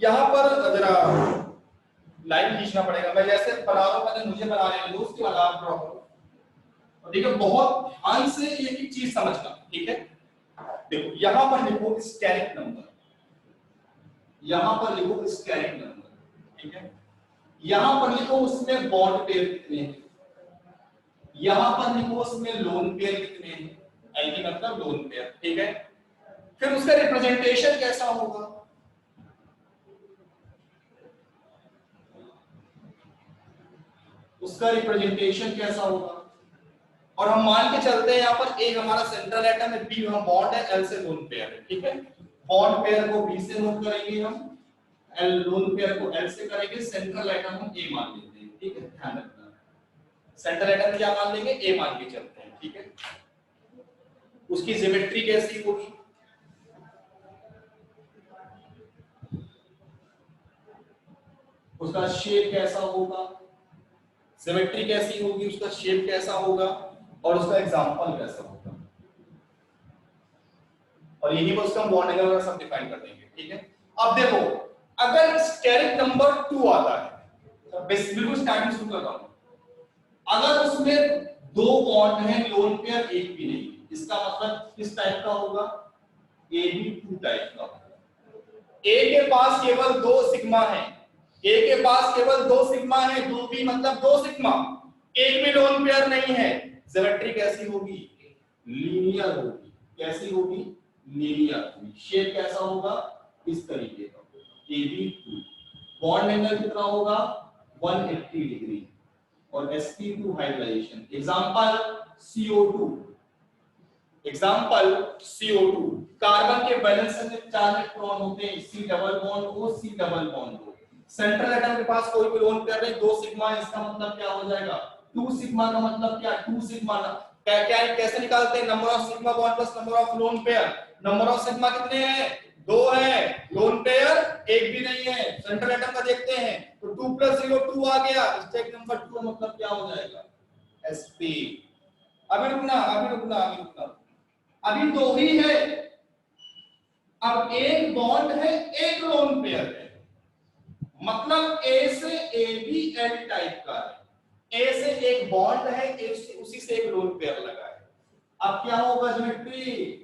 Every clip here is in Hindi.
यहाँ पर जरा लाइन खींचना पड़ेगा। मैं जैसे बना रहा हूँ, पहले मुझे बना लेने दो, उसके बाद आप ड्रॉ करो। और देखो बहुत ध्यान से एक चीज समझना, ठीक है। देखो यहाँ पर लिखो स्टेरिक नंबर, यहाँ पर लिखो स्टेरिक नंबर, ठीक है। यहाँ पर लिखो उसमें बॉन्ड पेयर कितने हैं, यहाँ पर लिखो उसमें लोन पेयर कितने हैं, एलडी मतलब लोन पेयर, ठीक है। फिर उसका रिप्रेजेंटेशन कैसा होगा, उसका रिप्रेजेंटेशन कैसा होगा। और हम मान के चलते हैं यहाँ पर एक हमारा सेंट्रल एटम है, बी हम बॉन्ड है, एल से लोन पेयर है, ठीक है। बॉन्ड पेयर को बी से नोट करेंगे हम, एल लोन पेयर को एल से करेंगे, सेंट्रल एटम हम ए मान लेते हैं, ठीक है। ध्यान रखना, सेंट्रल एटम क्या मान लेंगे, ए मान के चलते हैं, ठीक है। उसकी ज्योमेट्री कैसी होगी, उसका शेप कैसा होगा, ज्योमेट्री कैसी होगी, उसका शेप कैसा होगा, और उसका एग्जांपल कैसा होगा। और यही पर उसका बॉन्ड एंगल वगैरह सब डिफाइन कर देंगे, ठीक है। अब देखो अगर स्टेरिक नंबर 2 आता है, तो बिल्कुल स्टार्टिंग शुरू कर रहा हूं, अगर उसमें दो बॉन्ड हैं, लोन पेयर एक भी नहीं, इसका मतलब किस टाइप का होगा, AB2 टाइप का होगा। ए के पास केवल 2 सिग्मा है, ए के पास केवल 2 सिग्मा है, 2B मतलब 2 सिग्मा, एक भी लोन पेयर नहीं है। ज्योमेट्री कैसी होगी, लीनियर होगी, कैसी होगी, लीनियर होगी। शेप कैसा होगा, इस तरीके का, AB2। बॉन्ड एंगल कितना होगा, 180 डिग्री, और sp2 hybridization. Example CO2, example CO2, carbon के बैलेंस में 4 इलेक्ट्रॉन होते हैं, C double bond O, C double bond O। Central atom के पास कोई भी लोन पेयर नहीं, 2 सिग्मा है, इसका मतलब क्या हो जाएगा, 2 सिग्मा का मतलब क्या, 2 सिग्मा क्या क्या कैसे निकालते हैं, number of sigma bond plus number of lone pair. Number of sigma कितने हैं, 2 है, लोन पेयर एक भी नहीं है। सेंट्रल एटम का देखते हैं तो 2 + 0 2 आ गया, स्टेक नंबर 2 मतलब क्या हो जाएगा, sp। अभी रुकना, अभी रुकना, अभी रुकना, अभी 2 ही है। अब एक बॉन्ड है, एक लोन पेयर है, मतलब ए से ए भी एल टाइप का है। ए से एक बॉन्ड है, ए से उसी से एक लोन पेयर लगा है। अब क्या होगा ज्योमेट्री,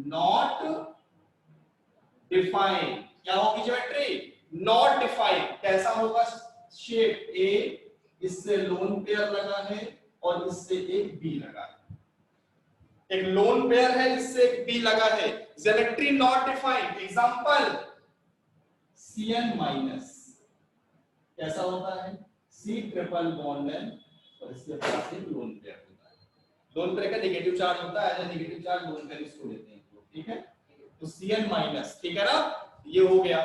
नॉट डिफाइन, क्या होगी ज्योमेट्री, नॉट डिफाइन। कैसा होगा शेप, ए इससे लोन पेयर लगा है और इससे एक बी लगा है, एक लोन पेयर है इससे एक बी लगा है, geometry not defined. Example Cn- कैसा होता है, C ट्रिपल बॉन्ड है और इसके पास एक लोन पेयर होता है। लोन पेयर का नेगेटिव चार्ज होता है, नेगेटिव चार्ज लोन पेयर इसको लेते हैं, ठीक है। तो Cn-, ठीक है ना, ये हो गया।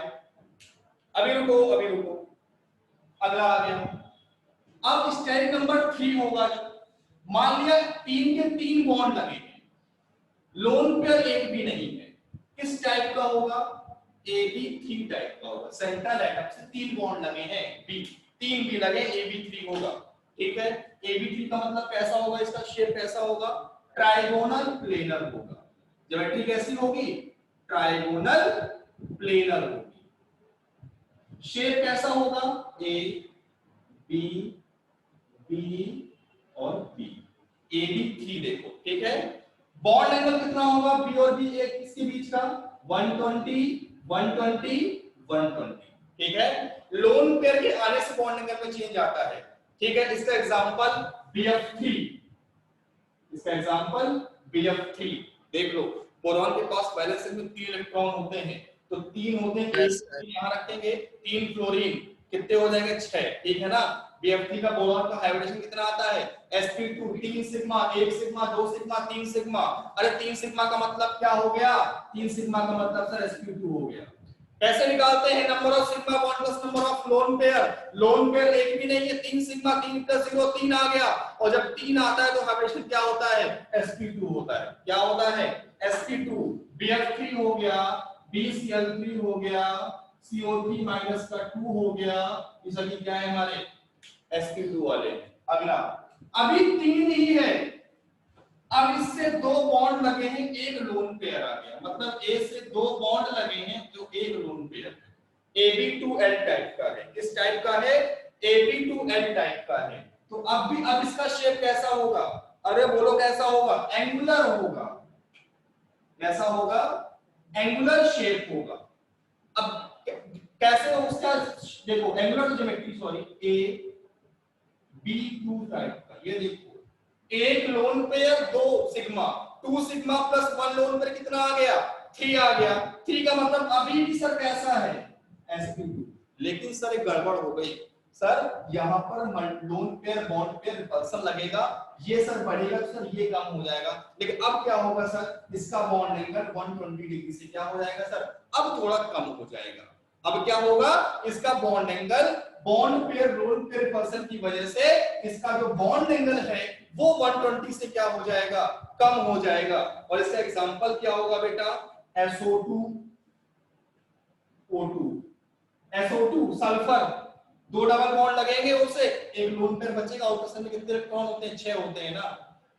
अभी रुको, अभी रुको, अगला आ गया। अब स्टेरिक नंबर 3 होगा, मान लिया 3 के 3 बॉन्ड लगे हैं, लोन पेयर एक भी नहीं है, किस टाइप का होगा, AB3 टाइप का होगा। सेंट्रल एटम से 3 बॉन्ड लगे हैं, बी 3 भी लगे, AB3 होगा, ठीक है। AB3 का मतलब कैसा होगा, इसका शेप कैसा होगा, ट्राइगोनल प्लेनर होगा। ज्योमेट्री कैसी होगी, ट्राइगोनल प्लेनर होगी। शेप कैसा होगा, A B B और B, AB3 देखो, ठीक है। बॉन्ड एंगल कितना होगा, बी और बी एक इसके बीच का, 120 120 120, ठीक है। लोन पेयर के आने से बॉन्ड एंगल में चेंज आता है, ठीक है। इसका एग्जांपल BF3, इसका एग्जांपल BF3 देख लो। बोरॉन के पास बैलेंस में 3 इलेक्ट्रॉन होते हैं, तो 3 होते हैं, यहां रखेंगे, 3 फ्लोरीन कितने हो जाएंगे, 6, ठीक है ना। BF3 का बोरॉन का हाइब्रिडेशन कितना आता है, sp2 3 sigma, 1 sigma, 2 sigma, 3 sigma. अरे 3 सिग्मा का मतलब क्या हो गया, 3 सिग्मा का मतलब सर sp2 हो गया। कैसे निकालते हैं, number of sigma bond plus number of lone pair. Lone pair एक भी नहीं है, 3 सिग्मा, 3 + 0 3 आ गया, और जब 3 आता है तो हाइब्रिडेशन क्या होता है, sp2 होता है। क्या होता है, sp2। BF3 हो गया, BCl3 हो गया, CO3 माइनस का 2 हो गया, ये सभी क्या है हमारे sp2 वाले। अगला, अभी 3 ही है, अब इससे 2 बॉन्ड लगे हैं, एक लोन पेयर आ गया, मतलब ए से 2 बॉन्ड लगे हैं तो एक लोन पेयर है। AB2L टाइप का है। किस टाइप का है? AB2L टाइप का है। तो अब इसका शेप कैसा होगा? अरे बोलो कैसा होगा? एंगुलर होगा। कैसा होगा? एंगुलर शेप होगा। अब कैसे हो उसका? देखो angular geometry, sorry, AB2 type का, ये देखो, एक lone pair 2 sigma, 2 sigma plus 1 lone pair कितना आ गया? 3 आ गया। 3 का मतलब अभी भी सर कैसा है? sp2। लेकिन सर एक गड़बड़ हो गई सर, यहाँ पर lone pair bond pair repulsion लगेगा, ये सर बढ़ेगा तो सर ये कम हो जाएगा। लेकिन अब क्या होगा सर? इसका बॉन्ड एंगल 120 डिग्री से क्या हो जाएगा सर? अब थोड़ा कम हो जाएगा। अब क्या होगा? इसका bond angle bond pair lone pair repulsion की वजह से इसका जो बॉन्ड एंगल है वो 120 से क्या हो जाएगा? कम हो जाएगा। और इसका एग्जांपल क्या होगा बेटा? SO2 O2, SO2 sulphur, 2 double bond लगेंगे उससे, एक लोन पेयर बचेगा। ऑक्सीजन में कितने इलेक्ट्रॉन होते हैं? 6 होते हैं ना।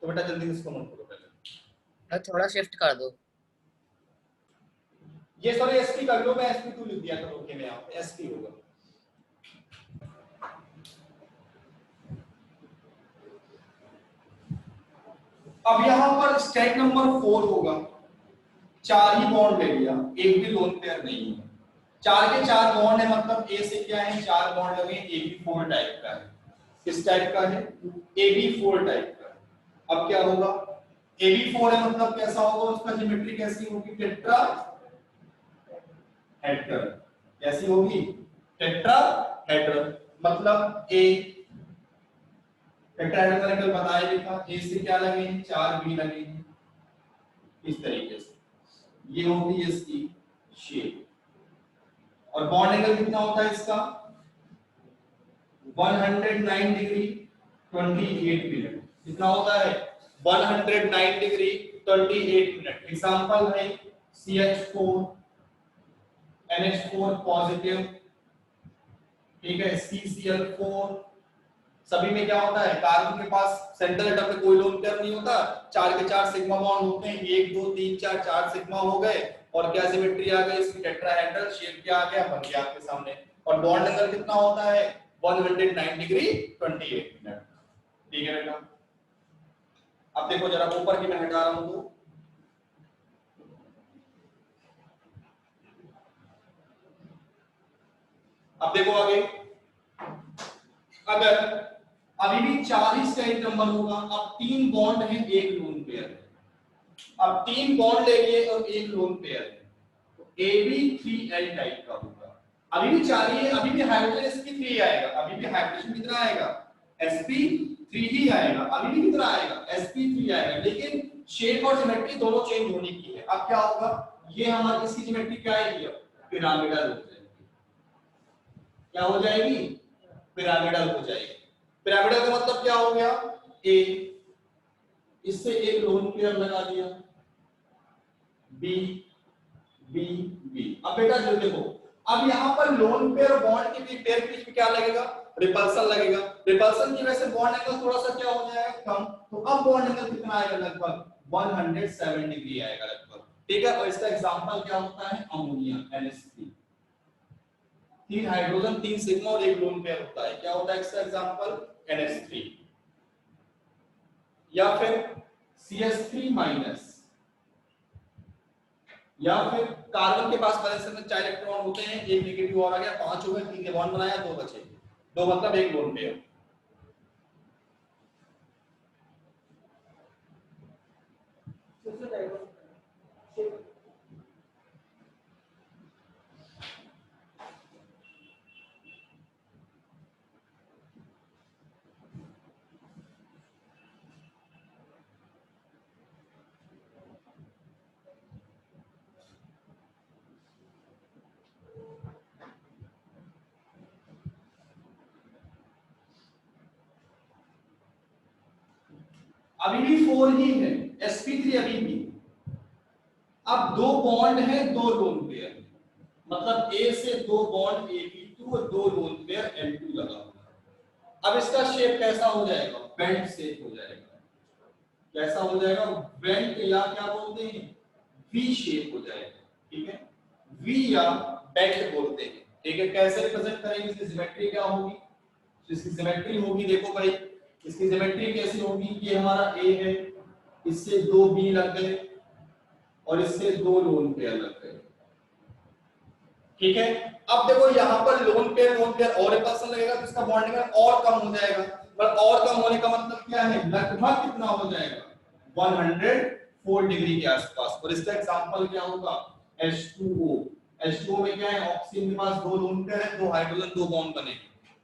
तो बेटा जल्दी इसको नोट करो पहले। थोड़ा शिफ्ट कर दो। ये सॉरी sp कर लो, मैं sp2 लिख दिया करो के में, यहां पे sp होगा। अब यहां पर स्टेप नंबर 4 होगा। 4 ही बॉन्ड ले लिया, एक भी लोन पेयर नहीं है। 4 के 4 बॉन्ड है, मतलब ए से क्या है? 4 बॉन्ड लगे, AB4 टाइप का है। किस टाइप का है? AB4 टाइप का। अब क्या होगा? AB4 है मतलब कैसा होगा? उसका ज्योमेट्री कैसी होगी? टेट्राहेड्रल। कैसी होगी? टेट्राहेड्रल। मतलब ए टेट्राहेड्रल का कल बताया भी था, ए से क्या लगे? 4 बी लगे, इस तरीके से। ये होगी इसकी शेप। और बॉन्ड एंगल कितना होता है इसका? 109 डिग्री 28 मिनट। कितना होता है? 109 डिग्री 28 मिनट। एग्जांपल है CH4 NH4 पॉजिटिव, ठीक है, CCl4। सभी में क्या होता है? कार्बन के पास सेंट्रल एटम में कोई लोन पेयर नहीं होता, 4 के 4 सिग्मा बॉन्ड होते हैं, 1 2 3 4 4 सिग्मा हो गए। और क्या सिमेट्री आ गई इसकी? टेट्राहेड्रल शेप क्या आ गया? बन गया आपके सामने। और बॉन्ड एंगल कितना होता है? 109 डिग्री 28 मिनट। ठीक है बेटा। अब देखो जरा ऊपर की मैं हटा रहा हूं तो अब देखो आगे, अगर अभी भी 4 ही स्टेट नंबर होगा, अब 3 बॉन्ड है, एक लोन पेयर है। अब 3 बॉन्ड ले लिए और एक लोन पेयर है, तो AB3L टाइप का होगा। अभी भी 4 ही है, अभी भी हाइड्रोजन sp3 आएगा, अभी भी हाइड्रोजन कितना आएगा? sp3 ही आएगा। अभी भी कितना आएगा? sp3 आएगा, लेकिन शेप और ज्योमेट्री दोनों चेंज होने की है। अब क्या होगा? ये हमारी इसकी ज्योमेट्री क्या आएगी? पिरामिडल हो जाएगी। क्या हो जाएगी? पिरामिडल हो जाएगी। पिरामिडल का मतलब क्या हो गया? ए, इससे एक लोन पेयर लगा दिया, बी बी बी। अब बेटा जो देखो, अब यहाँ पर लोन पेयर बॉन्ड के पेयर के बीच में क्या लगेगा? रिपल्सन लगेगा। रिपल्सन की वजह से बॉन्ड एंगल थोड़ा सा क्या हो जाएगा? कम। तो अब बॉन्ड एंगल कितना आएगा? लगभग 107 डिग्री आएगा लगभग। ठीक है। और इसका एग्जांपल क्या होता है? Ammonia NH3। 3 हाइड्रोजन 3 सिग्मा और एक लोन पेयर होता है, क्या होता है इसका एग्जांपल? NH3। या फिर CH3 माइनस, या फिर कार्बन के पास बैलेंस में 4 इलेक्ट्रॉन होते हैं, एक नेगेटिव और आ गया, 5 हो गए, 3 ने बॉन्ड बनाया, 2 बचे, 2 मतलब एक लोन पेयर। अभी भी 4 ही है, sp3 अभी भी। अब 2 बॉन्ड है, 2 लोन पेयर, मतलब A से 2 बॉन्ड AB2 और 2 लोन पेयर L2 लगा हुआ। अब इसका शेप कैसा हो जाएगा? बेंट शेप हो जाएगा। कैसा हो जाएगा? बेंट, या क्या बोलते हैं? वी शेप हो जाएगा। ठीक है, वी या बेंट बोलते हैं। ठीक है, कैसे रिप्रेजेंट करेंगे, इसकी सिमेट्री क्या होगी, तो इसकी सिमेट्री होगी, देखो भाई इसकी सिमेट्री कैसी होगी, ये हमारा ए है, इससे दो बी लग गए और इससे दो लोन पेयर लग गए, ठीक है। अब देखो यहाँ पर लोन पेयर और एक पर्सन लगेगा तो इसका बॉन्डिंग और कम हो जाएगा, पर और कम होने का मतलब क्या है, लगभग कितना हो जाएगा 104 डिग्री के आसपास। और इसका एग्जांपल क्या होगा, H2O। H2O में क्या है, ऑक्सीजन के पास दो लोन पेयर है, दो हाइड्रोजन दो बॉन्ड बने,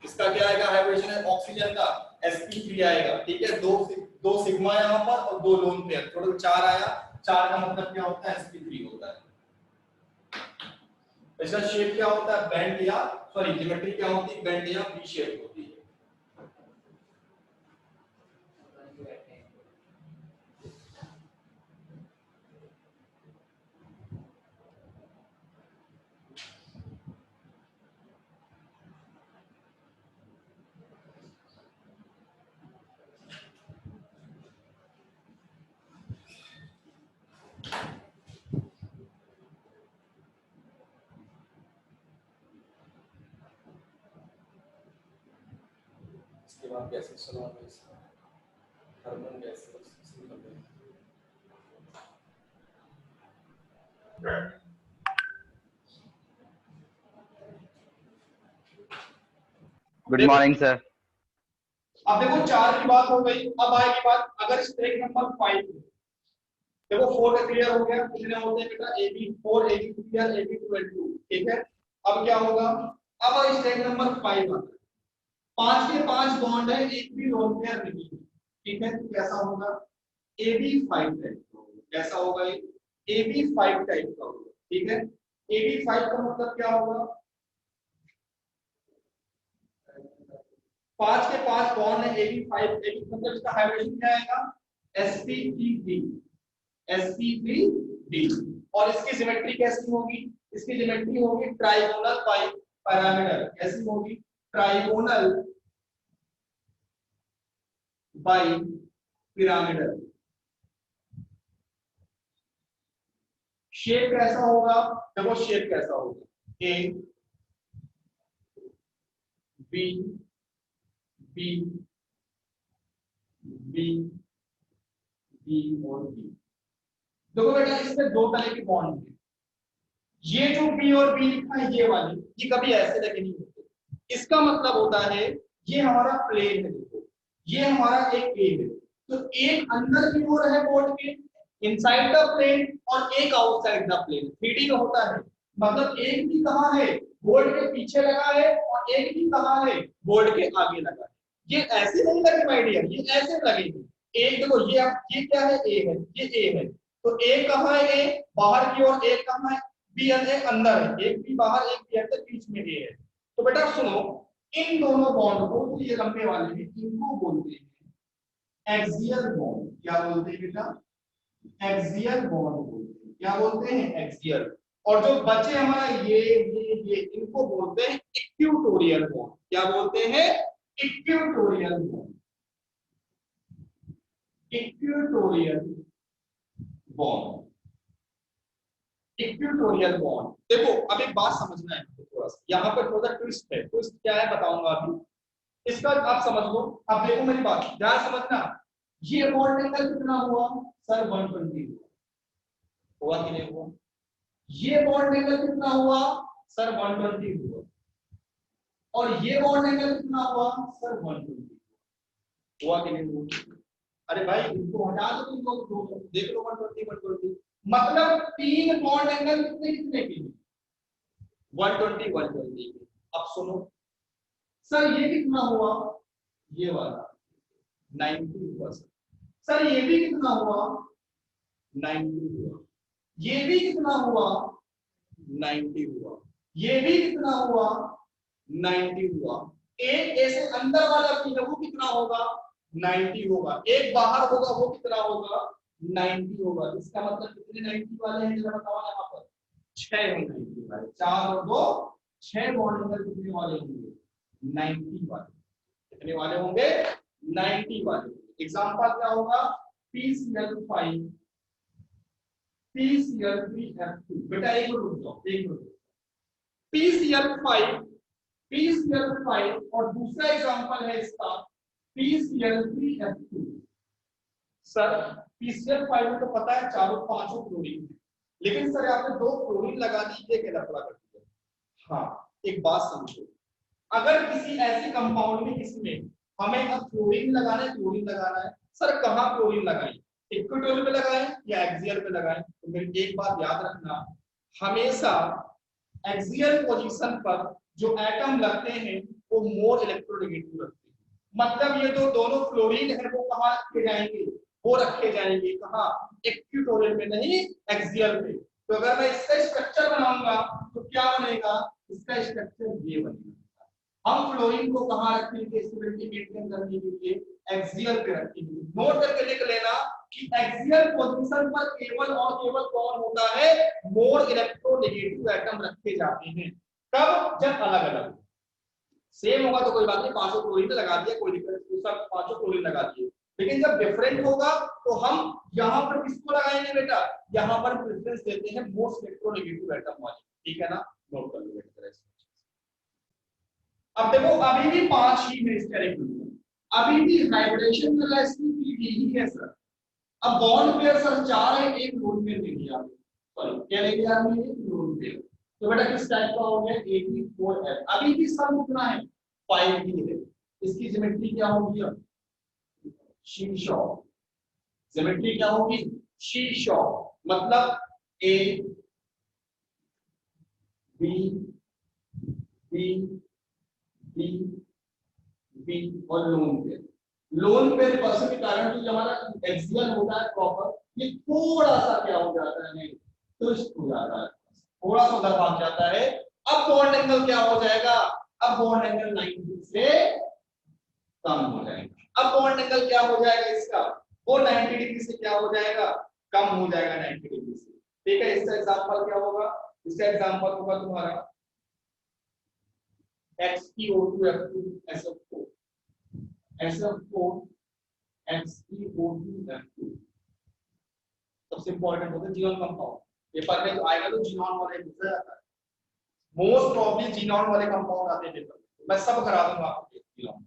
इसका क्या आएगा हाइब्रिडेशन है ऑक्सीजन का sp3 आएगा, ठीक है, दो सिग्मा यहाँ पर और दो लोन पेयर, टोटल 4 आया, 4 का मतलब क्या होता है sp3 होता है। इसका शेप क्या होता है, बेंड या सॉरी ज्योमेट्री क्या होती है, बेंड या वी शेप होती है। इसके बाद कैसे सॉल्व इसका thermal gas good morning sir. अब देखो 4 की बात हो गई, अब आएगी बात अगर स्टेक नंबर 5 देखो 4 का क्लियर हो गया, कितने होते हैं बेटा AB4 AB क्लियर AB12, ठीक है। अब क्या होगा, अब स्टेक नंबर 5 आता है, 5 के 5 बॉन्ड है, एक भी लोन पेयर नहीं है, ठीक है, तो कैसा होगा AB5 टाइप का होगा, कैसा होगा ये AB5 टाइप का होगा, ठीक है। AB5 का मतलब क्या होगा, 5 के 5 बॉन्ड है, AB5 मतलब इसका हाइब्रिडेशन क्या आएगा sp3d sp3d और इसकी सिमेट्री कैसी होगी, इसकी सिमेट्री होगी ट्राइगोनल बाई पैरामीटर, कैसी होगी ट्राइगोनल बाई पिरामिडल। शेप कैसा होगा, देखो शेप कैसा होगा A B B B B और बी। देखो बेटा इसमें दो तरह के बॉन्ड हैं, ये जो बी और बी लिखा है ये वाली, ये कभी ऐसे लगे नहीं होते, इसका मतलब होता है ये हमारा प्लेन है, देखो ये हमारा एक प्लेन है, तो एक अंदर की ओर है बोर्ड के इनसाइड द प्लेन और एक आउटसाइड द प्लेन, 3D का होता है, मतलब एक भी कहां है बोर्ड के पीछे लगा है और एक भी कहां है बोर्ड के आगे लगा है, ये ऐसे नहीं लगे माय डियर, ये ऐसे लगेंगे, एक देखो ये क्या है ए है, ये ए है, तो एक कहां है ए बाहर की ओर, एक कहां है बी अंदर है, एक भी बाहर एक भी अंदर, बीच में ए है। तो बेटा सुनो इन दोनों बॉन्ड को, तो ये लंबे वाले हैं, इनको बोलते हैं एक्सियल बॉन्ड, क्या बोलते हैं बेटा एक्सियल बॉन्ड बोलते हैं, क्या बोलते हैं एक्सियल। और जो बचे हमारा ये इनको बोलते हैं इक्वेटोरियल बॉन्ड, क्या बोलते हैं equatorial bond, equatorial bond, equatorial bond. देखो अब एक बात समझना है थोड़ा सा, यहाँ पर थोड़ा ट्विस्ट है, ट्विस्ट क्या है बताऊंगा अभी, इसका आप समझ लो। अब देखो मेरी बात ध्यान समझना, ये बॉन्ड एंगल कितना हुआ सर 120 हुआ कि नहीं हुआ, ये बॉन्ड एंगल कितना हुआ सर 120 हुआ, और ये बॉन्ड एंगल कितना हुआ सर 120 हुआ कि नहीं हुआ। अरे भाई इनको हटा दो तुम लोग, देख लो 120 120, मतलब तीन बॉन्ड एंगल कितने कितने के 120 120। अब सुनो सर ये कितना हुआ, ये वाला 90 हुआ सर ये भी कितना हुआ 90 हुआ, ये भी कितना हुआ 90 हुआ, ये भी कितना हुआ 90 हुआ, एक ऐसे अंदर वाला भी है वो कितना होगा 90 होगा, एक बाहर होगा वो कितना होगा 90 होगा। इसका मतलब कितने 90 वाले हैं जरा बताओ यहाँ पर 6 90 वाले, 4 और 2 6 बॉन्ड एंगल कितने वाले होंगे 90 वाले, कितने वाले होंगे 90 वाले। एग्जांपल क्या होगा PCl5 PCl3F2, बेटा एक मिनट रुक जाओ, एक मिनट PCl5 PCl5 और दूसरा एग्जांपल है इसका PCl3F2। सर PCl5 में तो पता है चारों पांचों क्लोरीन है, लेकिन सर आपने दो क्लोरीन लगा दी, ये क्या लफड़ा कर दिया। हाँ एक बात समझो, अगर किसी ऐसे कंपाउंड में इसमें हमें अब क्लोरीन लगाना है सर कहाँ क्लोरीन लगाएं, इक्विटोरियल पे लगाएं या एक्सियल पे लगाएं। तो मेरी एक बात याद रखना, हमेशा एक्सियल पोजीशन पर जो एटम लगते हैं वो मोर इलेक्ट्रोनेगेटिव रखते हैं। मतलब ये जो दोनों क्लोरीन है वो कहाँ रखे जाएंगे, वो रखे जाएंगे कहाँ, इक्विटोरियल में नहीं एक्सियल पे। तो अगर मैं इसका स्ट्रक्चर बनाऊंगा तो क्या बनेगा, इसका स्ट्रक्चर ये बनेगा। हम क्लोरीन को कहां रखेंगे, स्टेबिलिटी मेंटेन करने के लिए एक्सियल पे रखेंगे। नोट करके लिख लेना कि एक्सियल पोजीशन पर केवल और केवल कौन होता है, मोर इलेक्ट्रोनेगेटिव एटम रखे जाते हैं। कब, जब अलग अलग सेम होगा तो कोई बात नहीं, पांचों क्लोरीन लगा दिया कोई दिक्कत नहीं, सब पांचों क्लोरीन लगा दिए। लेकिन जब डिफरेंट होगा तो हम यहां पर किसको लगाएंगे बेटा, यहां पर प्रेफरेंस देते हैं मोस्ट इलेक्ट्रोनेगेटिव एटम वाले। ठीक है ना, नोट कर लो बेटा। अब देखो अभी भी पांच ही है इस कैरेक्टर, अभी भी हाइब्रिडेशन वाला स्थिति यही है सर। अब बॉन्ड पेयर सर चार है, एक लोन पेयर ले लिया, सॉरी क्या ले लिया हमने, एक लोन पेयर। तो बेटा किस टाइप का हो गया, Ag4F। अभी भी सम कितना है, 5 ही है। इसकी ज्योमेट्री क्या होगी, अब शीशॉ। ज्योमेट्री क्या होगी, शीशॉ। मतलब A B B B B और lone pair. Lone pair person के कारण जो हमारा एक्सियल होता है प्रॉपर, ये थोड़ा सा क्या हो जाता है, ट्विस्ट हो जाता है, थोड़ा सा उधर भाग जाता है। अब बॉन्ड एंगल क्या हो जाएगा, अब बॉन्ड एंगल 90 से कम हो जाएगा। अब बॉन्ड एंगल क्या हो जाएगा इसका, वो 90 डिग्री से क्या हो जाएगा, कम हो जाएगा 90 डिग्री से। ठीक है, इसका एग्जांपल क्या होगा, इसका एग्जांपल होगा तुम्हारा XeO2F2 SF4 SF4 XeO2F2। सबसे इंपॉर्टेंट होता है जीनोन कंपाउंड, पेपर में तो आएगा तो जीनोन वाले पूछा जाता है, मोस्ट प्रॉब्ली जीनोन वाले कंपाउंड आते हैं पेपर में। मैं सब करा दूंगा आपको जीनोन।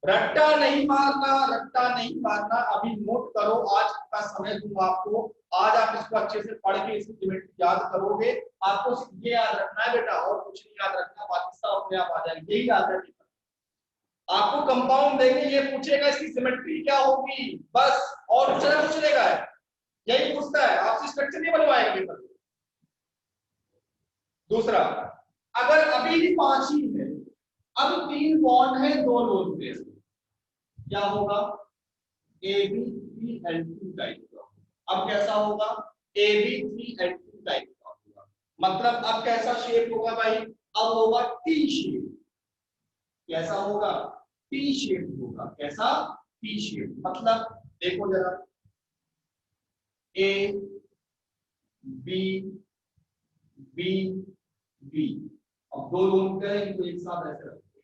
रट्टा नहीं मारना, रट्टा नहीं मारना, अभी नोट करो, आज का समय दूंगा आपको, आज आप इसको अच्छे से पढ़ के इसकी ज्योमेट्री याद करोगे। आपको सिर्फ ये याद रखना है बेटा, और कुछ नहीं याद रखना, बाकी सब अपने आप आ जाएगा, यही याद है। आपको कंपाउंड देंगे, ये पूछेगा इसकी सिमेट्री क्या होगी, बस, और कुछ लेगा है, यही पूछता है, आपसे स्ट्रक्चर नहीं बनवाएगा पेपर। दूसरा, अगर अभी भी 5 ही है, अब 3 बॉन्ड है, 2 लोन पेयर, क्या होगा, AB3L2 टाइप का। अब कैसा होगा, AB3L2 टाइप का होगा। मतलब अब कैसा शेप होगा भाई, अब होगा टी शेप। कैसा होगा, टी शेप होगा। कैसा, टी शेप। मतलब देखो जरा, ए बी बी बी, अब 2 लोन करेंगे तो एक साथ ऐसे रखेंगे,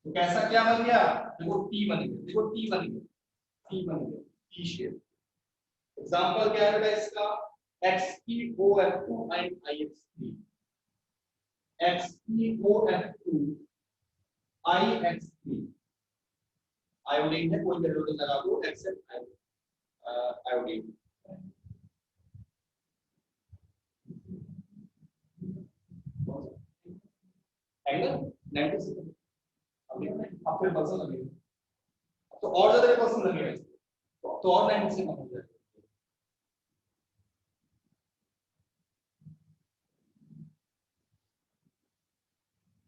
तो कैसा क्या बन गया, देखो टी बन गया, देखो टी बन गया, टी बन गया, टी शेप। एग्जांपल क्या है बेटा इसका, XeOF2 and IX3, XeOF2 IX3, iodine है, कोई आयोडीन लगा दो एक्सेप्ट आयोडीन। एंगल 90 से अभी अब फिर पर्सन लगेगा, तो और ज्यादा पर्सन लगेगा, तो और 90 से कम हो जाएगा।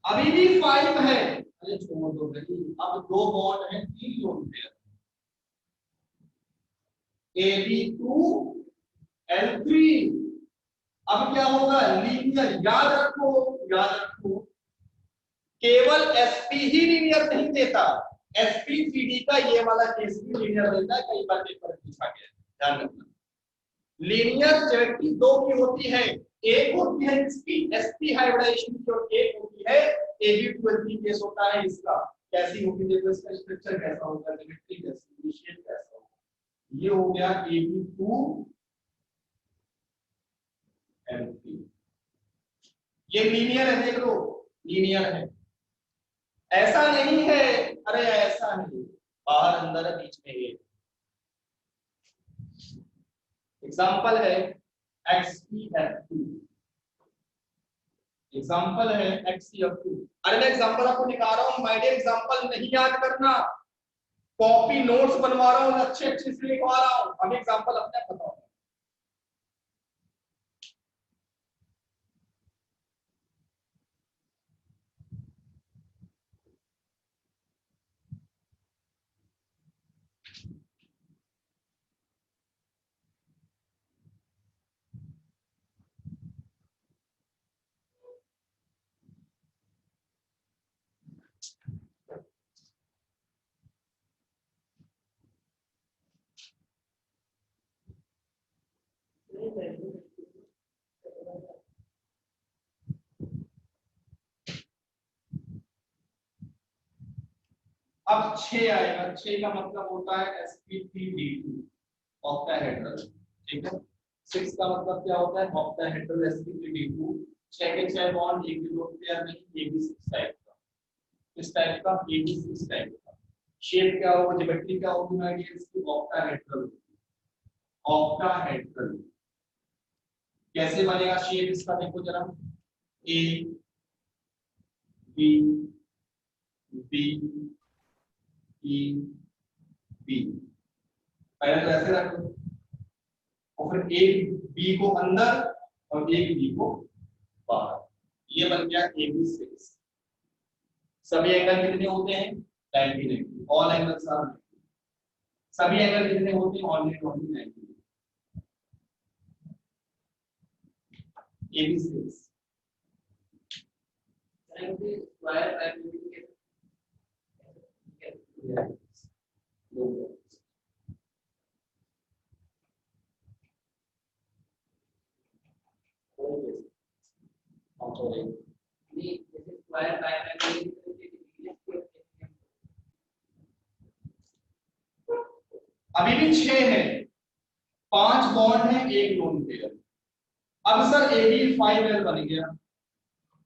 अभी भी 5 है, अरे छोड़ दो भाई, अब 2 बॉन्ड है, 3 लोन पेयर, AB2L3। अब क्या होगा, लीनियर। याद रखो, याद रखो, केवल sp ही लीनियर नहीं देता, sp3d का ये वाला केस भी लीनियर देता है, कई बार पेपर में पूछा गया, ध्यान रखना। लीनियर ज्योमेट्री 2 की होती है, एक होती है इसकी sp हाइब्रिडाइजेशन की, और एक होती है AB2L3 केस होता है इसका। कैसी होगी, देखो इसका स्ट्रक्चर कैसा होगा, ज्योमेट्री कैसी, शेप कैसा होगा। ये हो गया AB2L3, ये लीनियर है, देख लो लीनियर है, ऐसा नहीं है, अरे ऐसा है, बाहर अंदर है, बीच में ये एग्जाम्पल है XEF2, एग्जाम्पल है XEF2। अरे मैं एग्जाम्पल आपको दिखा रहा हूँ माय डियर, एग्जाम्पल नहीं याद करना, कॉपी नोट्स बनवा रहा हूँ, अच्छे अच्छे से लिखवा रहा हूँ, अभी एग्जाम्पल अपने आप बताओ। अब 6 आएगा, 6 का मतलब होता है sp3d2 ऑक्टाहेड्रल, ठीक है। 6 का मतलब क्या होता है, ऑक्टाहेड्रल sp3d2, 6 के 6 बॉन्ड, एक भी दो पेयर नहीं, ab6 टाइप का, इस टाइप का ab6 टाइप का। शेप क्या होगा, ज्योमेट्री क्या होगी ना, ये इसकी ऑक्टाहेड्रल, ऑक्टाहेड्रल कैसे बनेगा शेप इसका, देखो जरा, A B B E B, पहले तो ऐसे रख लो, और फिर एक बी को अंदर और एक बी को बाहर, ये बन गया AB6। सभी एंगल कितने होते हैं, 90 डिग्री, ऑल एंगल्स आर 90। सभी एंगल कितने होते हैं, ऑल 90। AB6 अभी भी 6 है, 5 बॉन्ड है, एक लोन पेयर। अब सर AB5L बन गया,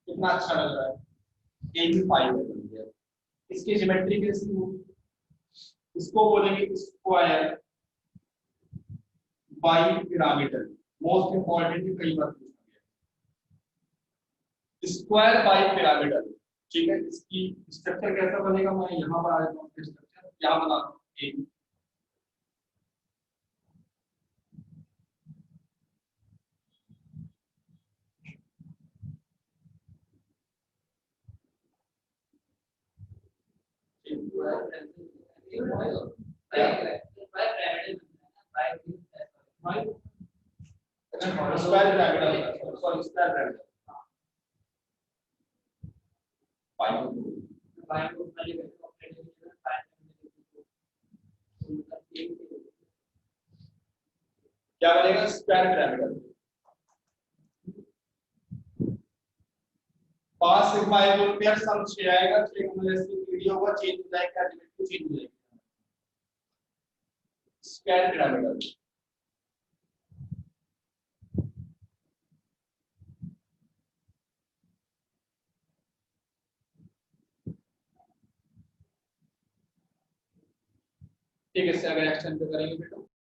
कितना अच्छा लग रहा है, AB5L बन गया। इसकी ज्योमेट्री कैसी होगी, इसको बोलेंगे square bi pyramidal, most important कई बार पूछा गया, स्क्वायर बाई पिरामिडल, ठीक है। इसकी स्ट्रक्चर कैसा बनेगा, मैं यहाँ पर आ जाता हूँ, स्ट्रक्चर क्या बना दूँ, square pyramidal, sorry square pyramidal, क्या बनेगा, स्क्वायर पिरामिडल। 5 से 5 पेयर सम 6 आएगा, 6 का मतलब इसकी वीडियो होगा, चेंज हो जाएगा, ज्योमेट्री चेंज हो जाएगी, स्क्वायर पिरामिडल। ठीक है, इससे अगर एक्सटेंड करेंगे बेटा,